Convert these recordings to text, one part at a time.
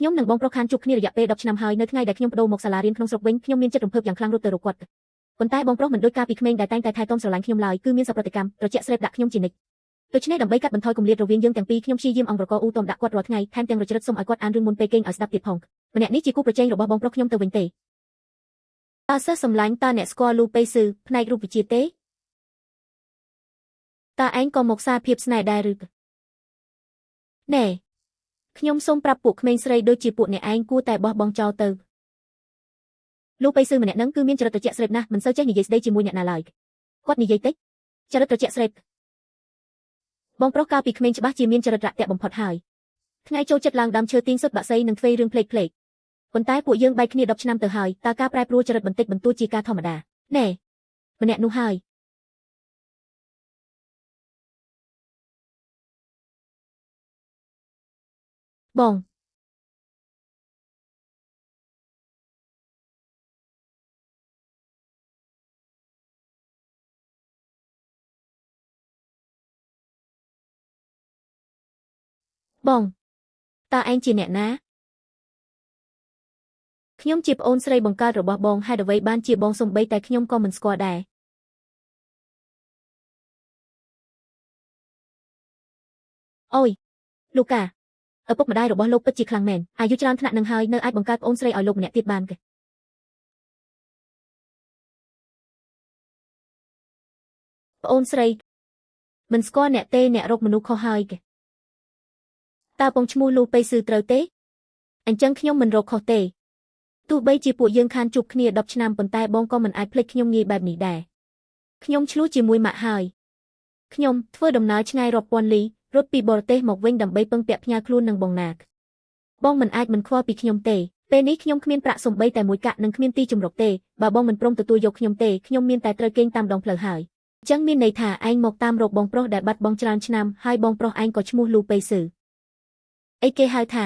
ខ្ញុំនឹងបងប្រុសខានជួបគ្នារយៈពេល10ឆ្នាំហើយនៅថ្ងៃដែលខ្ញុំបដូរមកសាលារៀនក្នុងស្រុកវិញខ្ញុំមានចិត្តរំភើបយ៉ាងខ្លាំងរត់ទៅរកគាត់ប៉ុន្តែបងប្រុសមិនដូចកាលពីក្មេងដែលតែងតែថែទាំស្រឡាញ់ខ្ញុំឡើយគឺមានសប្រតិកម្មត្រជាក់ស្រេបដាក់ខ្ញុំជានិច្ចដូច្នេះដើម្បីកាត់បន្ថយគម្លាតរវាងយើងទាំងពីរខ្ញុំព្យាយាមអង្គរកអ៊ូតុំដាក់គាត់រាល់ថ្ងៃថែមទាំងរជ្រិតសុំឲ្យគាត់អានរឿងមុនពេលគេងឲ្យស្ដាប់ទៀតផងម្នាក់នេះជាគូប្រជែងរបស់បងប្រុសខ្ញុំទៅវិញទេតើសិស្សសម្លាញ់តើអ្នកស្គាល់លូប៉េស៊ឺផ្នែករូបវិទ្យាទេតើឯងក៏មកសារភាពស្នេហ៍ដែរឬណែខ្ញុំសូមប្រាប់ពួកក្មេងស្រីដូចជាពួកអ្នកឯងគួរតែបោះបង់ចោលទៅលូប៉េស៊ឺម្នាក់ហ្នឹងគឺមានចរិតត្រជាក់ស្រេបណាស់មិនសូវចេះនិយាយស្ដីជាមួយអ្នកណាឡើយគាត់និយាយតិចចរិតត្រជាក់ស្រេបបងប្រុសកាលពីក្មេងច្បាស់ជាមានចរិតរាក់ទាក់បំផុតហើយថ្ងៃចូលចិត្តឡើងដើមឈើទាញសុទ្ធបាក់សីនិងធ្វើរឿងផ្លេកៗប៉ុន្តែពួកយើងបែកគ្នា10ឆ្នាំទៅហើយតើការប្រែប្រួលចរិតបន្តិចបន្តួចជាការធម្មតាណែម្នាក់នោះហើយបងតើឯងជាអ្នកណាខ្ញុំជាប្អូនស្រីបង្កើតរបស់បងហេតុអ្វីបានជាបងសំបីតែខ្ញុំក៏មិនស្គាល់ដែរអូយលូកាឪពុកម្ដាយរបស់លោកពិតជាខ្លាំងមែនអាយុច្រើនថ្នាក់នឹងហើយនៅអាចបង្កើតប្អូនស្រីឲ្យលោកម្នាក់ទៀតបានគេប្អូនស្រីមិនស្គាល់អ្នកទេអ្នករកមនុស្សខុសហើយគេតើបងឈ្មោះលូប៉េស៊ឺត្រូវទេអញ្ចឹងខ្ញុំមិនរកខុសទេទោះបីជាពួកយើងខានជួបគ្នា10ឆ្នាំប៉ុន្តែបងក៏មិនអាចភ្លេចខ្ញុំងាយបែបនេះដែរខ្ញុំឆ្លោះជាមួយម៉ាក់ហើយខ្ញុំធ្វើដំណើរឆ្ងាយរាប់ពាន់លីរត់ពីបរទេសមកវិញដើម្បីពឹងពាក់ផ្ញើខ្លួននឹងបងណាបងមិនអាចមិនខ្វល់ពីខ្ញុំទេពេលនេះខ្ញុំគ្មានប្រាក់សំបីតែមួយកាក់និងគ្មានទីជម្រកទេបើបងមិនព្រមទទួលយកខ្ញុំទេខ្ញុំមានតែត្រូវគេងតាមដងផ្លូវហើយអញ្ចឹងមានន័យថាឯងមកតាមរកបងប្រុសដែលបាត់បង់ច្រើនឆ្នាំហើយបងប្រុសឯងក៏ឈ្មោះលូប៉េស៊ឺអីគេហៅថា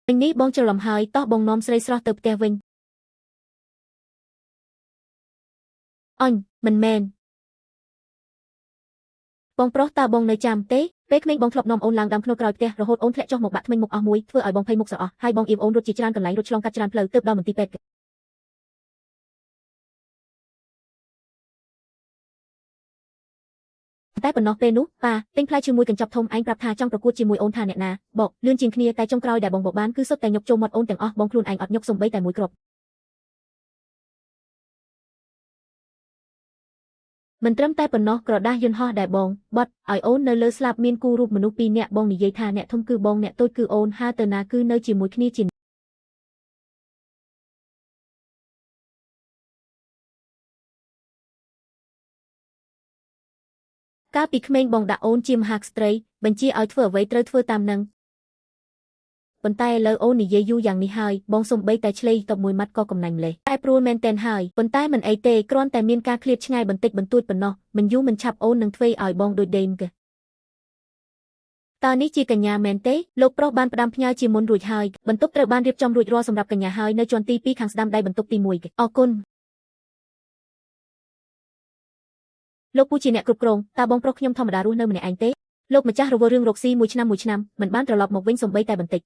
វិញនេះបងច្រឡំហើយតោះបងនាំស្រីស្រស់ទៅផ្ទះវិញអញមិនមែនបងប្រុសតើបងនៅចាំទេពេលក្មេងបងធ្លាប់នាំអូនឡើងដើមធ្នូក្រោយផ្ទះរហូតអូនធ្លាក់ចុះមកបាក់ធ្មេញមុខអស់មួយធ្វើឲ្យបងភ័យមុខស្រអស់ហើយបងអៀបអូនរត់ជាច្រើនកន្លែងរត់ឆ្លងកាត់ច្រើនផ្លូវទើបដល់មន្ទីរពេទ្យតែប៉ុណ្ណោះពេលនោះប៉ាទិញផ្លែឈើមួយកញ្ចប់ធំឯងប្រាប់ថាចង់ប្រកួតជាមួយអូនថាអ្នកណាបកលឿនជាងគ្នាតែចុងក្រោយដែលបងបកបានគឺសុទ្ធតែញុកចូលមាត់អូនទាំងអស់បងខ្លួនឯងអត់ញុកសំបីតែមួយគ្រាប់មិនត្រឹមតែប៉ុណ្ណោះក្រដាសយន្តហោះដែលបងបត់ឲ្យអូននៅលើស្លាបមានគូរូបមនុស្សពីរនាក់បងនិយាយថាអ្នកធំគឺបងអ្នកតូចគឺអូនហើទៅណាគឺនៅជាមួយគ្នាជាកាលពីក្មេងបងដាក់អូនជាមហាក្សត្រីបញ្ជាឲ្យធ្វើអ្វីត្រូវធ្វើតាមនឹងប៉ុន្តែឥឡូវអូននិយាយយូរយ៉ាងនេះហើយបងសំបីតែឆ្លេយតបមួយម៉ាត់ក៏កំណាញ់ម្លេះតែព្រួលមែនតែនហើយប៉ុន្តែមិនអីទេគ្រាន់តែមានការឃ្លាតឆ្ងាយបន្តិចបន្តួចប៉ុណ្ណោះមិនយូរមិនឆាប់អូននឹងធ្វើឲ្យបងដូចដេមគេតើនេះជាកញ្ញាមែនទេលោកប្រុសបានផ្ដាំផ្ញើជាមុនរួចហើយបន្ទប់ត្រូវបានរៀបចំរួចរាល់សម្រាប់កញ្ញាហើយនៅជាន់ទី2ខាងស្ដាំដៃបន្ទប់ទី1អរគុណលោកពូជាអ្នកគ្រប់គ្រងតើបងប្រុសខ្ញុំធម្មតារស់នៅម្នាក់ឯងទេលោកម្ចាស់រវល់រឿងរកស៊ីមួយឆ្នាំមិនបានត្រឡប់មកវិញសំបីតែបន្តិច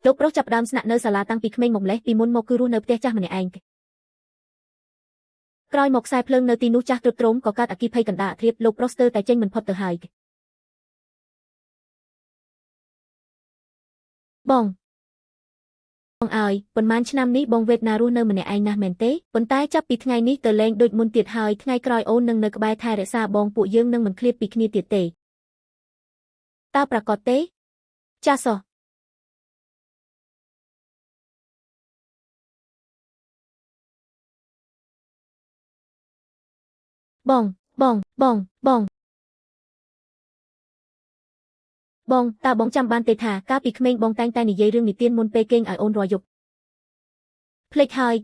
លោកប្រុសចាប់ផ្ដើមស្នាក់នៅសាលាតាំងពីក្មេងមកម្លេះពីមុនមកគឺរស់នៅផ្ទះចាស់ម្នាក់ឯងក្រោយមកខ្សែភ្លើងនៅទីនោះចាស់ទ្រុឌទ្រោមក៏កើតអគ្គិភ័យកណ្ដាលអធ្រាត្រលោកប្រុសស្ទើរតែចេញមិនផុតទៅហើយបងអើយប៉ុន្មានឆ្នាំនេះបងវេទនារស់នៅម្នាក់ឯងណាស់មែនទេប៉ុន្តែចាប់ពីថ្ងៃនេះទៅលែងដូចមុនទៀតហើយថ្ងៃក្រោយអូននឹងនៅក្បែរថែរក្សាបងពួកយើងនឹងមិនឃ្លាតពីគ្នាទៀតទេតើប្រាកដទេចាសោះបងតើបងចាំបានទេថាកាលពីក្មេងបងតែងតែនិយាយរឿងនិទានមុនពេលគេងឲ្យអូនរាល់យប់ភ្លេចហើយ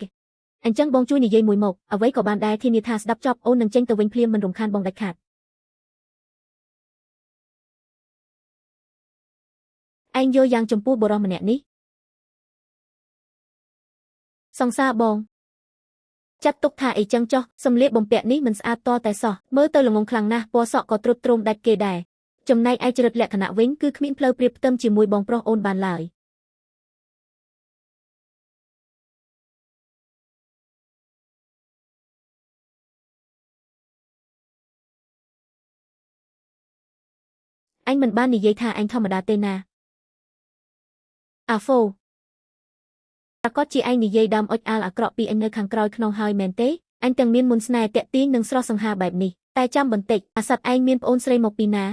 អញ្ចឹងបងជួយនិយាយមួយមកអ្វីក៏បានដែរធានាថាស្ដាប់ចប់អូននឹងចេញទៅវិញភ្លាមមិនរំខានបងដាច់ខាតឯងយល់យ៉ាងចំពោះបុរសម្នាក់នេះសង្សារបងចាត់ទុកថាអីចឹងចុះសម្លៀកបំពាក់នេះមិនស្អាតតតែសោះមើលទៅល្ងងខ្លាំងណាស់ពណ៌សក់ក៏ទ្រុឌទ្រោមដាច់គេដែរ ចំណែកឯចរិតលក្ខណៈវិញគឺគ្មានផ្លូវប្រៀបផ្ទឹមជាមួយបងប្រុសអូនបានឡើយអញមិនបាននិយាយថាអញធម្មតាទេណាអាហ្វូប្រកាសជាឯងនិយាយដើមអុចអាលអាក្រក់ពីអញនៅខាងក្រោយខ្នងហើយមែនទេអញទាំងមានមុនស្នេហ៍តាក់ទាញនិងស្រស់សង្ហាបែបនេះតែចាំបន្តិចអាសត្វឯងមានប្អូនស្រីមកពីណា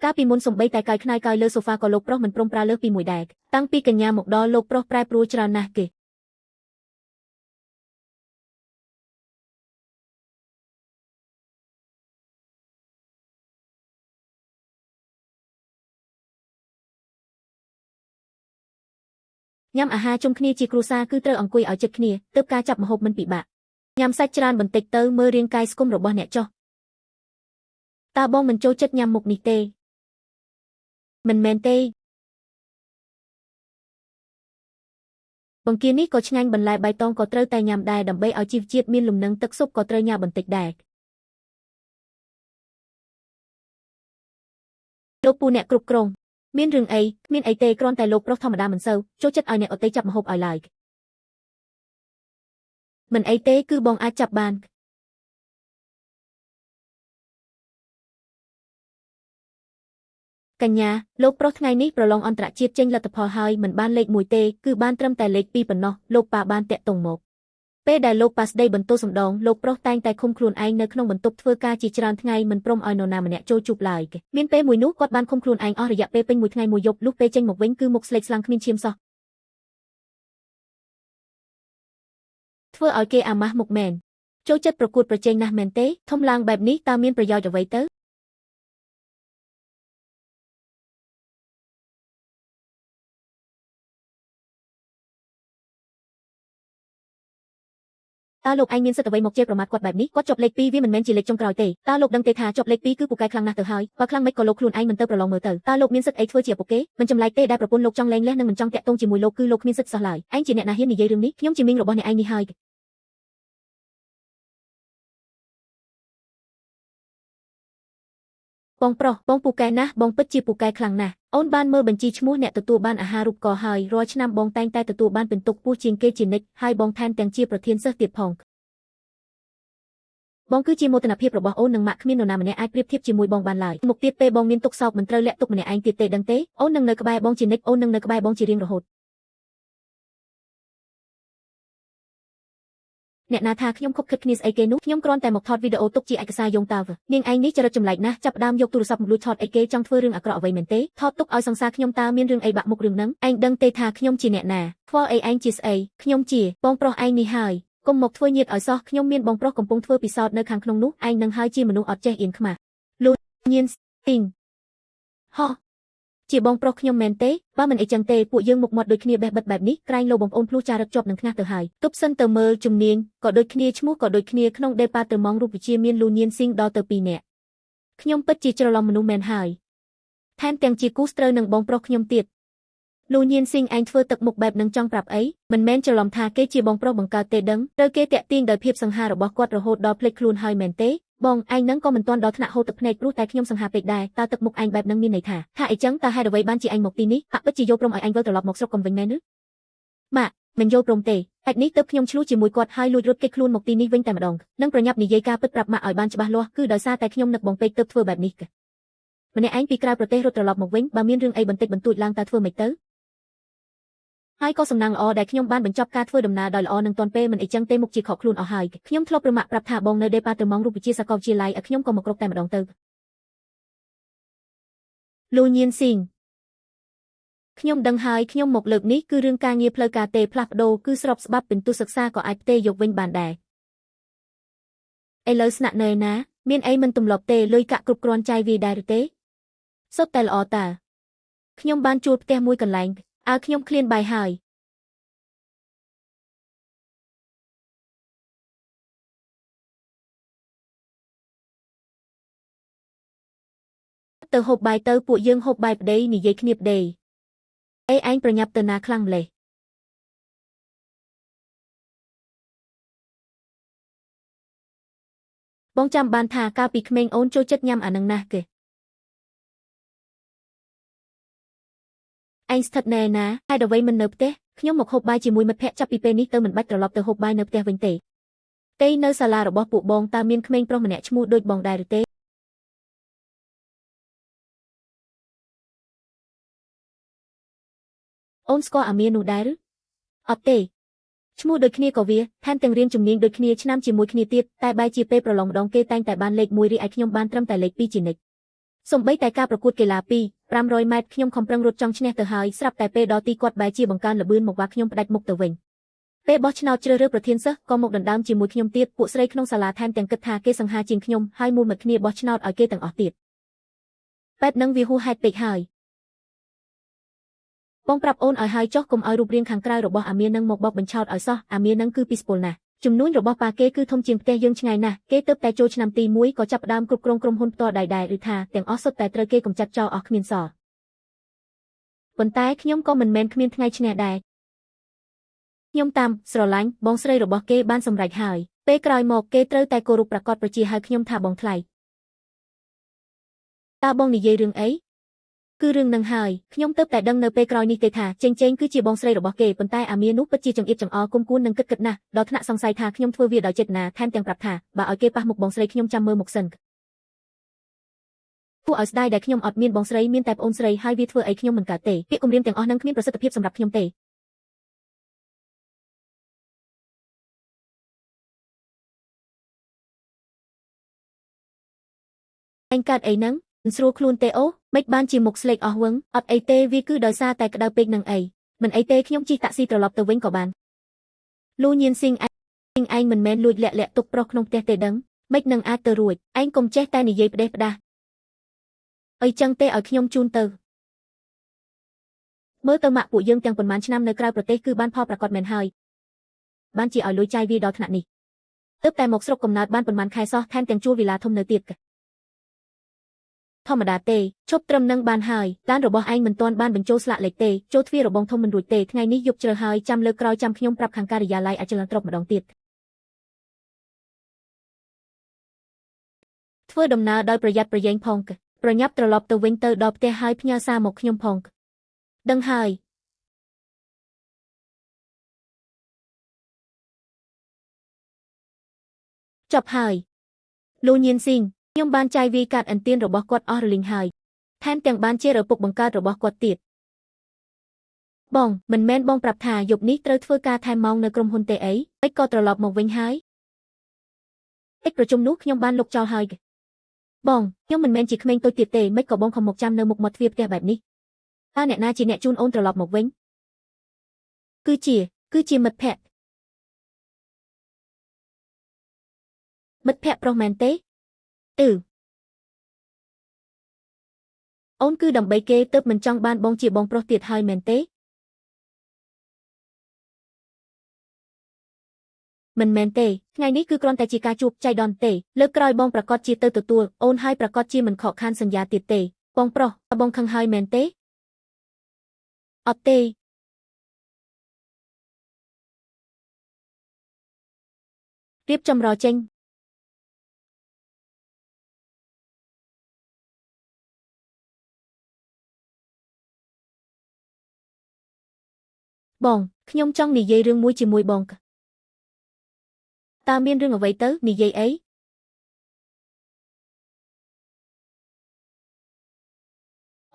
កាលពីមុនសំបីតែកាយខ្នាយកាយលើសូហ្វាក៏លោកប្រុសមិនព្រមប្រើលើសពីមួយដែរតាំងពីកញ្ញាមកដល់លោកប្រុសប្រែប្រួលច្រើនណាស់គេញ៉ាំអាហារជុំគ្នាជាគ្រួសារគឺត្រូវអង្គុយឲ្យជិតគ្នាទើបការចាប់ម្ហូបមិនពិបាកញ៉ាំសាច់ច្រើនបន្តិចទៅមើលរាងកាយស្គមរបស់អ្នកចុះតើបងមិនចូលចិត្តញ៉ាំមុខនេះទេមិនមែនទេបង្គានេះក៏ឆ្ងាញ់បន្លែបៃតងក៏ត្រូវតែញ៉ាំដែរដើម្បីឲ្យជីវជាតិមានលំនឹងទឹកស៊ុបក៏ត្រូវញ៉ាំបន្តិចដែរលោកពូអ្នកគ្រប់គ្រងមានរឿងអីគ្មានអីទេគ្រាន់តែលោកប្រុសធម្មតាមិនសូវចូលចិត្តឲ្យអ្នកអតីចាប់ម្ហូបឲ្យឡើយមិនអីទេគឺបងអាចចាប់បានកញ្ញាលោកប្រុសថ្ងៃនេះប្រឡងអន្តរជាតិចេញលទ្ធផលហើយមិនបានលេខ1ទេគឺបានត្រឹមតែលេខ2ប៉ុណ្ណោះលោកប៉ាបានតាក់ទងមកពេលដែលលោកប៉ាស្ដីបន្ទោសសម្ដងលោកប្រុសតែងតែឃុំខ្លួនឯងនៅក្នុងបន្ទប់ធ្វើការជាច្រើនថ្ងៃមិនព្រមឲ្យនរណាម្នាក់ចូលជួបឡើយមានពេលមួយនោះគាត់បានឃុំខ្លួនឯងអស់រយៈពេលពេញមួយថ្ងៃមួយយប់លុះពេលចេញមកវិញគឺមុខស្លេកស្លាំងគ្មានឈាមសោះធ្វើឲ្យគេអាម៉ាស់មុខមែនចូលចិត្តប្រកួតប្រជែងណាស់មែនទេធំឡើងបែបនេះតើមានប្រយោជន៍អ្វីទៅតើលោកឯងមានសិទ្ធិអ្វីមកជេរប្រមាថគាត់បែបនេះគាត់ជាប់លេខ2វាមិនមែនជាលេខចុងក្រោយទេតើលោកដឹងទេថាជាប់លេខ2គឺពូកែខ្លាំងណាស់ទៅហើយបើខ្លាំងមិនក៏លោកខ្លួនឯងមិនទៅប្រឡងមើលទៅតើលោកមានសិទ្ធិអីធ្វើជាឪពុកគេមិនចម្លែកទេដែលប្រពន្ធលោកចង់លែងលះនិងមិនចង់តាក់ទងជាមួយលោកគឺលោកគ្មានសិទ្ធិសោះឡើយឯងជាអ្នកណាហ៊ាននិយាយរឿងនេះខ្ញុំជាមីងរបស់អ្នកឯងនេះហើយបងប្រុសបងពូកែណាស់បងពិតជាពូកែខ្លាំងណាស់អូនបានមើលបញ្ជីឈ្មោះអ្នកទទួលបានអាហារូបករណ៍ហើយរាល់ឆ្នាំបងតែងតែទទួលបានពិន្ទុខ្ពស់ជាងគេជានិច្ចហើយបងថែមទាំងជាប្រធានសិស្សទៀតផងបងគឺជាមោទនភាពរបស់អូននិងម៉ាក់គ្មាននរណាម្នាក់អាចប្រៀបធៀបជាមួយបងបានឡើយមុខទៀតពេលបងមានទុក្ខសោកមិនត្រូវលាក់ទុកម្នាក់ឯងទៀតទេដឹងទេអូននឹងនៅក្បែរបងជានិច្ចអូននឹងនៅក្បែរបងជារៀងរហូតអ្នកណាថាខ្ញុំខុបខិតគ្នាស្អីគេនោះខ្ញុំគ្រាន់តែមកថតវីដេអូទុកជាឯកសារយោងតើនាងឯងនេះចរិតចម្លែកណាស់ចាប់ផ្ដើមយកទូរស័ព្ទមកលួចថតអីគេចង់ធ្វើរឿងអាក្រក់អ្វីមែនទេថតទុកឲ្យសង្សារខ្ញុំតើមានរឿងអីបាក់មុខរឿងហ្នឹងឯងដឹងទេថាខ្ញុំជាអ្នកណាខ្វល់អីឯងជាស្អីខ្ញុំជាបងប្រុសឯងនេះហើយកុំមកធ្វើញាតឲ្យសោះខ្ញុំមានបងប្រុសកំពុងធ្វើពិសោធន៍នៅខាងក្នុងនោះឯងនឹងហើយជាមនុស្សអត់ចេះអៀនខ្មាស់លួចញៀនទីងហោះជាបងប្រុសខ្ញុំមែនទេបើមិនអីចឹងទេពួកយើងមុខមាត់ដូចគ្នាបេះបិទបែបនេះក្រែងលោបងប្អូនភ្លោះចារឹកជាប់នឹងខ្នះទៅហើយទប់សិនទៅមើលជំនាញក៏ដូចគ្នាឈ្មោះក៏ដូចគ្នាក្នុងដេប៉ាតឺម៉ង់រូបវិទ្យាមានលូញៀនស៊ីងដល់ទៅ2នាក់ខ្ញុំពិតជាច្រឡំមនុស្សមែនហើយថែមទាំងជាគូស្ត្រូវនឹងបងប្រុសខ្ញុំទៀតលូញៀនស៊ីងឯងធ្វើទឹកមុខបែបនឹងចង់ប្រាប់អីមិនមែនច្រឡំថាគេជាបងប្រុសបង្កើតទេដឹងត្រូវគេតាក់ទាញដោយភាពសង្ហារបស់គាត់រហូតដល់ភ្លេចខ្លួនហើយមែនទេបងឯងនឹងក៏មិនទាន់ដល់ថ្នាក់ហូរទឹកភ្នែកព្រោះតែខ្ញុំសង្ហាពេកដែរតើទឹកមុខឯងបែបនឹងមានន័យថាអីចឹងតើហេតុអ្វីបានជាឯងមកទីនេះហាក់ពិតជាយកព្រមឲ្យឯងវិលត្រឡប់មកស្រុកកុំវិញមែនឬម៉ាក់មិនយកព្រមទេហេតុនេះទើបខ្ញុំឆ្លោះជាមួយគាត់ហើយលួចរត់គេចខ្លួនមកទីនេះវិញតែម្ដងនឹងប្រញាប់និយាយការពិតប្រាប់ម៉ាក់ឲ្យបានច្បាស់លាស់គឺដោយសារតែខ្ញុំនឹកបងពេកទើបធ្វើបែបនេះម្នាក់ឯងពីក្រៅប្រទេសរត់ត្រឡប់មកវិញបើមានរឿងអីបន្តិចបន្តួចឡើងតើធ្វើម៉េចទៅហើយក៏សំណាងល្អដែលខ្ញុំបានបញ្ចប់ការធ្វើដំណើរដោយល្អនឹងទាន់ពេលមិនអីចឹងទេមុខជាខកខ្លួនអស់ហើយខ្ញុំធ្លាប់ប្រមាក់ប្រាប់ថាបងនៅដេប៉ាតឺម៉ង់រូបវិទ្យាសាកលវិទ្យាល័យឲ្យខ្ញុំក៏មកគ្រប់តែម្ដងទៅលូញៀនស៊ីងខ្ញុំដឹងហើយខ្ញុំមកលើកនេះគឺរឿងការងារផ្លូវការទេផ្លាស់ប្ដូរគឺស្របច្បាប់ពិន្ទុសិក្សាក៏អាចផ្ទេរយកវិញបានដែរឥឡូវស្នាក់នៅណាមានអីមិនទម្លាប់ទេលុយកាក់គ្រប់គ្រាន់ចាយវាដែរឬទេសុទ្ធតែល្អតាខ្ញុំបានជួលផ្ទះមួយកន្លែងខ្ញុំឃ្លានបាយហើយទៅហូបបាយទៅពួកយើងហូបបាយប្តីនិយាយគ្នាប្តី ឯងប្រញាប់ទៅណាខ្លាំងម្លេះបងចាំបានថាកាលពីក្មេងអូនចូលចិត្តញ៉ាំអានឹងណាស់គេឯងស្ថិតណែណាហេតុអ្វីមិននៅផ្ទះខ្ញុំមកហូបបាយជាមួយមិត្តភក្តិចាប់ពីពេលនេះទៅមិនបាច់ត្រឡប់ទៅហូបបាយនៅផ្ទះវិញទេនៅសាលារបស់ពួកបងតើមានក្មេងប្រុសម្នាក់ឈ្មោះដូចបងដែរឬទេអូនស្គាល់អាមៀនោះដែរឬអត់ទេឈ្មោះដូចគ្នាក៏វាថែមទាំងរៀនជំនាញដូចគ្នាឆ្នាំជាមួយគ្នាទៀតតែបែរជាពេលប្រឡងម្ដងគេតែងតែបានលេខ1រីឯខ្ញុំបានត្រឹមតែលេខ2ជានិច្ចសូម្បីតែការប្រកួតកីឡា500ម៉ែត្រខ្ញុំខំប្រឹងរត់ចង់ឈ្នះទៅហើយស្រាប់តែពេលដល់ទីគាត់បែរជាបង្កើនល្បឿនមកវ៉ាខ្ញុំផ្ដាច់មុខទៅវិញពេលបោះឆ្នោតជ្រើសរើសប្រធានសិស្សក៏មកដណ្ដើមជាមួយខ្ញុំទៀតពួកស្រីក្នុងសាលាថែមទាំងគិតថាគេសង្ហាជាងខ្ញុំហើយមូលមិត្តគ្នាបោះឆ្នោតឲ្យគេទាំងអស់ទៀតបែបហ្នឹងវាហួសហេតុពេកហើយបងប្រាប់អូនឲ្យហើយចុះកុំឲ្យរូបរាងខាងក្រៅរបស់អាមៀនឹងមកបោកបញ្ឆោតឲ្យសោះអាមៀនឹងគឺពីស្ពុលណាស់ចំនួនរបស់ប៉ាគេគឺធំជាងផ្ទះយើងឆ្ងាយណាស់គេទើបតែចូលឆ្នាំទី1ក៏ចាប់ផ្ដើមគ្រប់គ្រងក្រុមហ៊ុនផ្ទាល់ដែរឬថាទាំងអស់សុទ្ធតែត្រូវគេកម្ចាត់ចោលអស់គ្មានសល់ប៉ុន្តែខ្ញុំក៏មិនមែនគ្មានថ្ងៃឈ្នះដែរខ្ញុំតាមស្រឡាញ់បងស្រីរបស់គេបានសម្រេចហើយពេលក្រោយមកគេត្រូវតែគោរពប្រកាសប្រជាហៅខ្ញុំថាបងថ្លៃតើបងនិយាយរឿងអីគឺរឿងនឹងហើយខ្ញុំទើបតែដឹងនៅពេលក្រោយនេះទេថាចេងគឺជាបងស្រីរបស់គេប៉ុន្តែអាមៀនោះពិតជាចង្អៀតចង្អល់គុំគួននឹងគិតណាស់ដល់ថ្នាក់សង្ស័យថាខ្ញុំធ្វើវាដោយចេតនាថែមទាំងប្រាប់ថាបើឲ្យគេប៉ះមុខបងស្រីខ្ញុំចាំមើលមុខសិនគួរឲ្យស្ដាយដែលខ្ញុំអត់មានបងស្រីមានតែប្អូនស្រីហើយវាធ្វើអីខ្ញុំមិនកើតទេពាក្យគំរាមទាំងអស់ហ្នឹងគ្មានប្រសិទ្ធភាពសម្រាប់ខ្ញុំទេឯងកើតអីហ្នឹងមិនស្រួលខ្លួនទេអូមិនបានជាមុខស្លេកអស់វឹងអត់អីទេវាគឺដោយសារតែក្តៅពេកនឹងអីមិនអីទេខ្ញុំជិះតាក់ស៊ីត្រឡប់ទៅវិញក៏បានលូញៀនស៊ីងឯងមិនមែនលួចលាក់ទុកប្រុសក្នុងផ្ទះទេដឹងមិននឹងអាចទៅរួចឯងកុំចេះតែនិយាយផ្ដេសផ្ដាសអីចឹងទេឲ្យខ្ញុំជូនទៅមើលទៅម៉ាក់ពួកយើងទាំងប៉ុន្មានឆ្នាំនៅក្រៅប្រទេសគឺបានផលប្រកបមែនហើយបានជាឲ្យលុយចាយវាដល់ថ្នាក់នេះទើបតែមកស្រុកកំណើតបានប៉ុន្មានខែសោះថែមទាំងជួលវិឡាធំនៅទៀតធម្មតាទេឈប់ត្រឹមនឹងបានហើយឡានរបស់ឯងមិនទាន់បានបញ្ចូលស្លាកលេខទេចូលទ្វាររបងធំមិនរួចទេថ្ងៃនេះយប់ជ្រៅហើយចាំលើកក្រោយចាំខ្ញុំប្រាប់ខាងការិយាល័យអចលនទ្រព្យម្ដងទៀតធ្វើដំណើរដោយប្រយ័ត្នប្រយែងផងប្រញាប់ត្រឡប់ទៅវិញទៅដល់ផ្ទះហើយផ្ញើសារមកខ្ញុំផងដឹងហើយចប់ហើយលូញៀនស៊ីងខ្ញុំបានចាយវាយកាត់អន្ទានរបស់គាត់អស់រលីងហើយថែមទាំងបានជាឪពុកបង្កើតរបស់គាត់ទៀតបងមិនមែនបងប្រាប់ថាយប់នេះត្រូវធ្វើការថែមម៉ោងនៅក្រុមហ៊ុនទេអីពេចក៏ត្រឡប់មកវិញហើយកិច្ចប្រជុំនោះខ្ញុំបានលុបចោលហើយបងខ្ញុំមិនមែនជាក្មេងតូចទៀតទេមិនក៏បងខំមកចាំនៅមុខមាត់ទ្វារផ្ទះបែបនេះតើអ្នកណាជាអ្នកជូនអូនត្រឡប់មកវិញគឺជាមិត្តភក្តិប្រុសមែនទេអូនគឺដើម្បីគេទើបមិនចង់បានបងជាបងប្រុសទៀតហើយមែនទេមិនមែនទេថ្ងៃនេះគឺគ្រាន់តែជាការជួបចៃដន្យទេលើកក្រោយបងប្រកាសជាទៅទទួលអូនហើយប្រកាសជាមិនខកខានសន្យាទៀតទេបងប្រុសបងខឹងហើយមែនទេអត់ទេរៀបចំរចេញបងខ្ញុំចង់និយាយរឿងមួយជាមួយបងតើមានរឿងអ្វីទៅនិយាយអី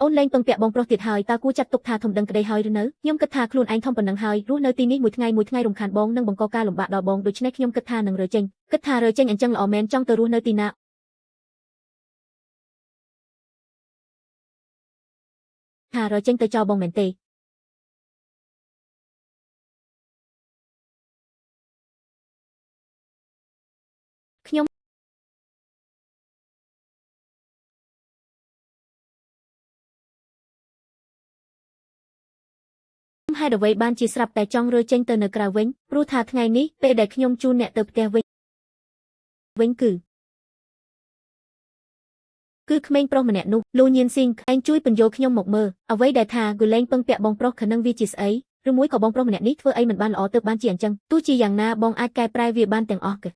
អូនលែងពឹងពាក់បងប្រុសទៀតហើយតើគួរចាត់ទុកថាធំដឹងក្តីហើយឬនៅខ្ញុំគិតថាខ្លួនឯងធំប៉ុណ្ណឹងហើយរស់នៅទីនេះមួយថ្ងៃរំខានបងនឹងបង្កការលំបាកដល់បងដូច្នេះខ្ញុំគិតថានឹងរើចេញគិតថារើចេញអញ្ចឹងល្អមែនចង់ទៅរស់នៅទីណាថារើចេញទៅចោលបងមែនទេខ្ញុំហេតុអ្វីបានជាស្រាប់តែចង់រើចេញទៅនៅក្រៅវិញព្រោះថាថ្ងៃនេះពេលដែលខ្ញុំជូនអ្នកទៅផ្ទះវិញគឺ គឺក្មេងប្រុសម្នាក់នោះលូញៀនស៊ីងឯងជួយបញ្យល់ខ្ញុំមកមើលអ្វីដែលថាគូលែងពឹងពាក់បងប្រុសខឹងនឹងវាជាស្អីឬមួយក៏បងប្រុសម្នាក់នេះធ្វើអីមិនបានល្អទើបបានជាអញ្ចឹងទោះជាយ៉ាងណាបងអាចកែប្រែវាបានទាំងអស់គេ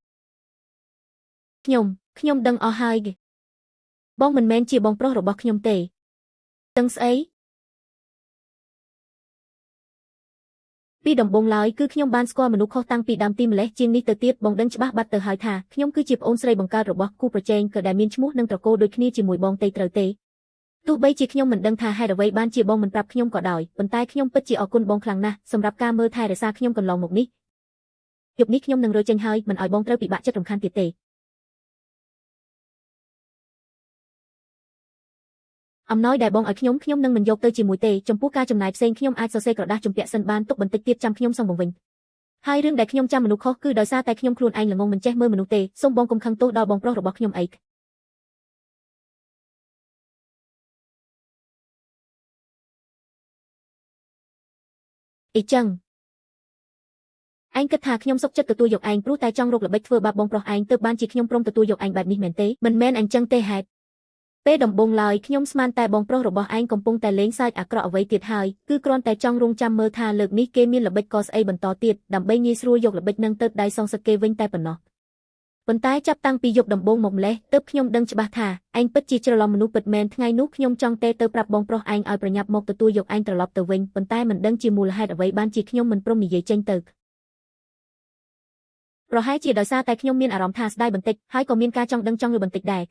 ខ្ញុំដឹងអស់ហើយគេបងមិនមែនជាបងប្រុសរបស់ខ្ញុំទេដឹងស្អីពីដំបូងឡើយគឺខ្ញុំបានស្គាល់មនុស្សខុសតាំងពីដើមទីម្លេះជាងនេះទៅទៀតបងដឹងច្បាស់បាត់ទៅហើយថាខ្ញុំគឺជាប្អូនស្រីបង្កើតរបស់គូប្រជែងក៏ដែលមានឈ្មោះនិងត្រកូលដូចគ្នាជាមួយបងទេត្រូវទេទោះបីជាខ្ញុំមិនដឹងថាហេតុអ្វីបានជាបងមិនប្រាប់ខ្ញុំក៏ដោយប៉ុន្តែខ្ញុំពិតជាអរគុណបងខ្លាំងណាស់សម្រាប់ការមើលថែរក្សាខ្ញុំកន្លងមកនេះយប់នេះខ្ញុំនឹងរើចេញហើយមិនឲ្យបងត្រូវពិបាកចិត្តរំខានទៀតទេអំណោយដែលបងឲ្យខ្ញុំនឹងមិនយកទៅជាមួយទេចំពោះការចំណាយផ្សេងខ្ញុំអាចសរសេរក្រដាស់ជំពាក់សិនបានទុកបន្តិចទៀតចាំខ្ញុំសងបងវិញហើយរឿងដែលខ្ញុំចាំមនុស្សខុសគឺដោយសារតែខ្ញុំខ្លួនឯងល្ងងមិនចេះមើលមនុស្សទេសូមបងកុំខឹងទោសដល់បងប្រុសរបស់ខ្ញុំអីចឹងឯងគិតថាខ្ញុំសុខចិត្តទទួលយកឯងព្រោះតែចង់រកល្បិចធ្វើបាបបងប្រុសឯងទើបបានជាខ្ញុំព្រមទទួលយកឯងបែបនេះមែនទេមិនមែនអញ្ចឹងទេហេតុពេលដំបូងឡើយខ្ញុំស្មានតែបងប្រុសរបស់ឯងកំពុងតែលេងសើចអាក្រក់អ្វីទៀតហើយគឺគ្រាន់តែចង់រងចាំមើលថាលើកនេះគេមានល្បិចកស្អីបន្តទៀតដើម្បីងាយស្រួលយកល្បិចនឹងទៅដៃសងសឹកគេវិញតែប៉ុណ្ណោះប៉ុន្តែចាប់តាំងពីយប់ដំបូងមកម្លេះទើបខ្ញុំដឹងច្បាស់ថាឯងពិតជាច្រឡំមនុស្សពិតមែនថ្ងៃនោះខ្ញុំចង់ទៅប្រាប់បងប្រុសឯងឲ្យប្រញាប់មកទទួលយកឯងត្រឡប់ទៅវិញប៉ុន្តែមិនដឹងជាមូលហេតុអ្វីបានជាខ្ញុំមិនព្រមនិយាយចេញទៅប្រហែលជាដោយសារតែខ្ញុំមានអារម្មណ៍ថាស្ដាយបន្តិចហើយក៏មានការចង់ដឹងចង់ឮបន្តិចដែរ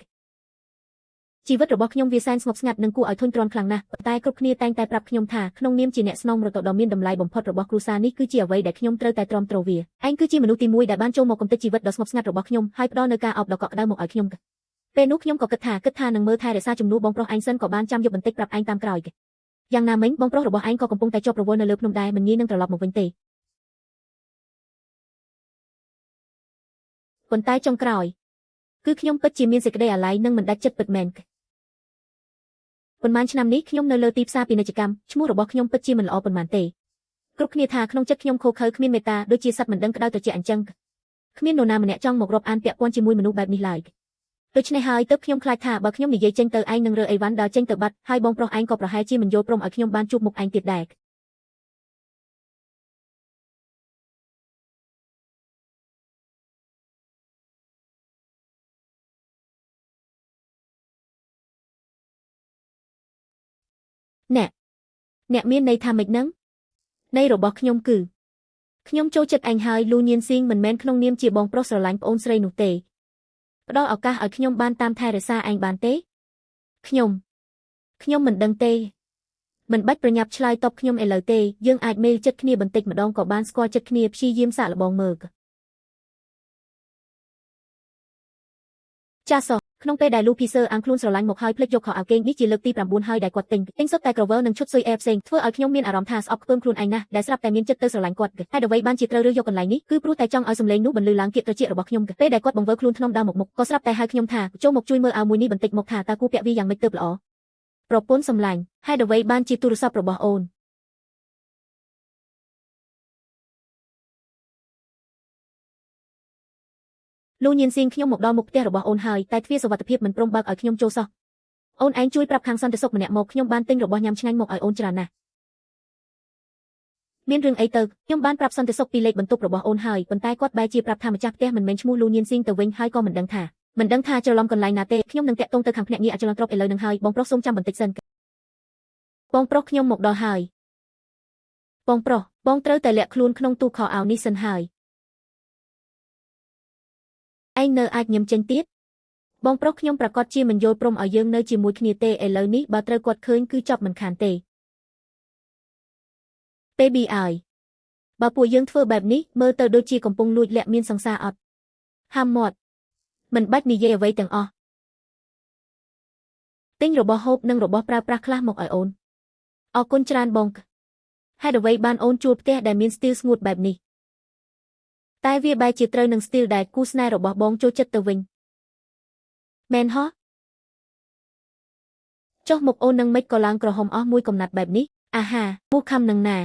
ជីវិតរបស់ខ្ញុំវាសែនស្ងប់ស្ងាត់និងគួរឲ្យធុញទ្រាន់ខ្លាំងណាស់ប៉ុន្តែគ្រប់គ្នាតែងតែប្រាប់ខ្ញុំថាក្នុងនាមជាអ្នកស្នងរតដ៏មានតម្លៃបំផុតរបស់គ្រួសារនេះគឺជាអ្វីដែលខ្ញុំត្រូវតែទ្រាំទ្រវាឯងគឺជាមនុស្សទី1ដែលបានចូលមកកំទេចជីវិតដ៏ស្ងប់ស្ងាត់របស់ខ្ញុំហើយផ្ដល់នូវការអបដ៏កក់ក្ដៅមកឲ្យខ្ញុំពេលនោះខ្ញុំក៏គិតថានឹងមើលថែរក្សាជំនួសបងប្រុសឯងសិនក៏បានចាំយកបន្តិចប្រាប់ឯងតាមក្រោយយ៉ាងណាមិញបងប្រុសរបស់ឯងក៏កំពុងតែជាប់រវល់នៅលើភ្នំដែរមិនងាយនឹងត្រឡប់មកវិញទេប៉ុន្តែចុងក្រោយគឺខ្ញុំពិតជាមានសេចក្តីអាល័យនិងមិនដាច់ចិត្តពិតមែនប៉ុន្មានឆ្នាំនេះខ្ញុំនៅលើទីផ្សារពាណិជ្ជកម្មឈ្មោះរបស់ខ្ញុំពិតជាមិនល្អប៉ុន្មានទេគ្រប់គ្នាថាក្នុងចិត្តខ្ញុំខូខើគ្មានមេត្តាដូចជាសត្វមិនដឹងក្តៅត្រជាក់អញ្ចឹងគ្មាននរណាម្នាក់ចង់មករាប់អានពាក់ព័ន្ធជាមួយមនុស្សបែបនេះឡើយដូច្នេះហើយទើបខ្ញុំខ្លាចថាបើខ្ញុំនិយាយចេញទៅឯងនឹងរើអីវ៉ាន់ដើរចេញទៅបាត់ហើយបងប្រុសឯងក៏ប្រហែលជាមិនយល់ព្រមឲ្យខ្ញុំបានជួបមុខឯងទៀតដែរអ្នកមានន័យថាម៉េចហ្នឹងន័យរបស់ខ្ញុំគឺខ្ញុំចូលចិត្តឯងហើយលូញៀនស៊ីងមិនមែនក្នុងនាមជាបងប្រុសស្រឡាញ់ប្អូនស្រីនោះទេផ្ដល់ឱកាសឲ្យខ្ញុំបានតាមថែរក្សាឯងបានទេខ្ញុំមិនដឹងទេមិនបាច់ប្រញាប់ឆ្លើយតបខ្ញុំឥឡូវទេយើងអាចមេលចិត្តគ្នាបន្តិចម្ដងក៏បានស្គាល់ចិត្តគ្នាព្យាយាមសាកល្បងមើលចាសោះក្នុងពេលដែលលូភីសឺអាំងខ្លួនស្រឡាញ់មកហើយភ្លេចយកខោអាវគេងនេះជាលើកទី9ហើយដែលគាត់ទិញសុទ្ធតែក្រវិលនិងឈុតស៊ុយអែផ្សេងធ្វើឲ្យខ្ញុំមានអារម្មណ៍ថាស្អប់ខ្ពើមខ្លួនឯងណាស់ដែលស្រាប់តែមានចិត្តទៅស្រឡាញ់គាត់ហើយអ្វីបានជាត្រូវរើសយកកន្លែងនេះគឺព្រោះតែចង់ឲ្យសម្លេងនោះបន្លឺឡើងគៀកត្រចៀករបស់ខ្ញុំពេលដែលគាត់បង្វើខ្លួនថ្នមដើរមកមុខក៏ស្រាប់តែហៅខ្ញុំថាចូលមកជួយមើលអាវមួយនេះបន្តិចមកថាតើគូពាក់វាយ៉ាងម៉េចទៅល្អប្រពន្ធសម្លាញ់ហេតុអ្វីបានជាទូរស័ព្ទរបស់អូនលូញៀនស៊ីងខ្ញុំមកដល់មុខផ្ទះរបស់អូនហើយតែទ្វារសុវត្ថិភាពមិនព្រមបើកឲ្យខ្ញុំចូលសោះអូនឯងជួយប្រាប់ខាងសន្តិសុខម្នាក់មកខ្ញុំបានទិញរបស់ញ៉ាំឆ្ងាញ់មកឲ្យអូនច្រើនណាស់មានរឿងអីទៅខ្ញុំបានប្រាប់សន្តិសុខពីលេខបន្ទប់របស់អូនហើយប៉ុន្តែគាត់បែរជាប្រាប់ថាម្ចាស់ផ្ទះមិនមែនឈ្មោះលូញៀនស៊ីងទៅវិញហើយក៏មិនដឹងថាច្រឡំកន្លែងណាទេខ្ញុំនឹងតាក់ទងទៅខាងភ្នាក់ងារអចលនទ្រព្យឥឡូវនឹងហើយបងប្រុសសូមចាំបន្តិចសិនបងប្រុសខ្ញុំមកដល់ហើយបងប្រុសបងត្រូវតែលាក់ខ្លួនក្នុងទូខោអាវនេះសិនហើយឯងនៅអាចញឹមចេញទៀតបងប្រុសខ្ញុំប្រកាសជាមិនយល់ព្រមឲ្យយើងនៅជាមួយគ្នាទេឥឡូវនេះបើត្រូវគាត់ឃើញគឺចប់មិនខានទេពេលប៊ីអើយបើពួកយើងធ្វើបែបនេះមើលទៅដូចជាកំពុងលួចលាក់មានសង្សារអត់ហាមមាត់មិនបាច់និយាយអ្វីទាំងអស់ទិញរបស់ហូបនិងរបស់ប្រើប្រាស់ខ្លះមកឲ្យអូនអរគុណច្រើនបងហេតុអ្វីបានអូនជួលផ្ទះដែលមានស្ទីលស្ងួតបែបនេះតែវាបែរជាត្រូវនឹងស្ទីលដែលគូស្នេហ៍របស់បងចូលចិត្តទៅវិញមែនហ៎ចុះមុខអូននឹងមិនក៏ឡើងក្រហមអស់មួយកំណាត់បែបនេះអាហាមូសខំនឹងណា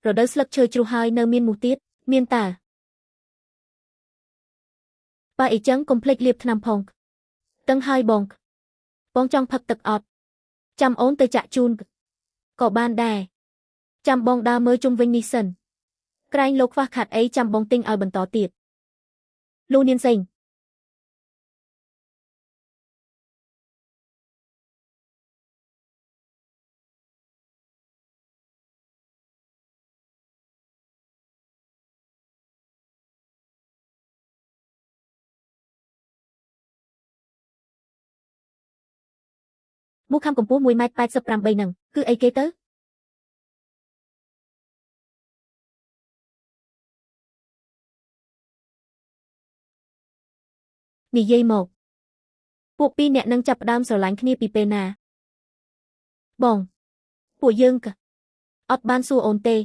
រដូវស្លឹកឈើជ្រុះហើយនៅមានមូសទៀតមានតើបើអីចឹងកុំភ្លេចលាបថ្នាំផងតឹងហើយបង បងចង់ផឹកទឹកអត់ចាំអូនទៅចាក់ជូនក៏បានដែរចាំបងដើរមើលជុំវិញនេះសិនក្រែងលោកខ្វះខាតអីចាំបងទិញឲ្យបន្តទៀតលូនាងសេងមូខំកម្ពស់1.88 ម៉ែត្រហ្នឹងគឺអីគេទៅនិយាយមកពួកពីរអ្នកនឹងចាប់ផ្ដើមស្រឡាញ់គ្នាពីពេលណាបងពួកយើងក៏អត់បានសួរអូនទេ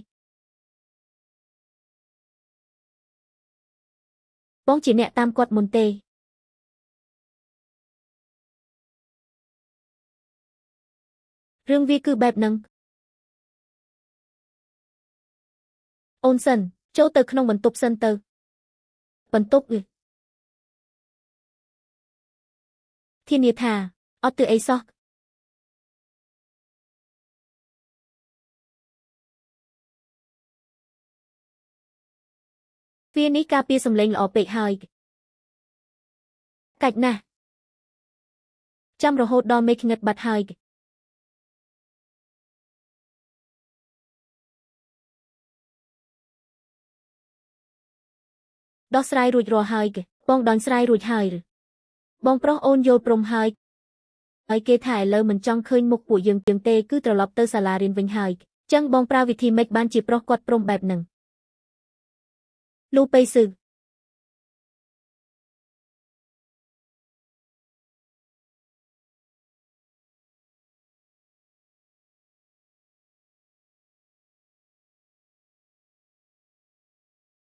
បងជាអ្នកតាមគាត់មុនទេរឿងវាគឺបែបហ្នឹងអូនសិនចូលទៅក្នុងបន្ទប់សិនទៅបន្ទប់ធានាថាអត់ទើអីសោះវានេះការពារសម្លេងល្អពេកហើយកាច់ណាស់ចាំរហូតដល់មេឃងឹតបាត់ហើយដោះស្រាយរួចរាល់ហើយបងដោះស្រាយរួចហើយឬបងប្រុសអូនយល់ព្រមហើយគេថាឥឡូវមិនចង់ឃើញមុខពួកយើងទេគឺត្រឡប់ទៅសាលារៀនវិញហើយចឹងបងប្រើវិធីម៉េចបានជាប្រុសគាត់ព្រមបែបហ្នឹងលូប៉ៃស៊ឺ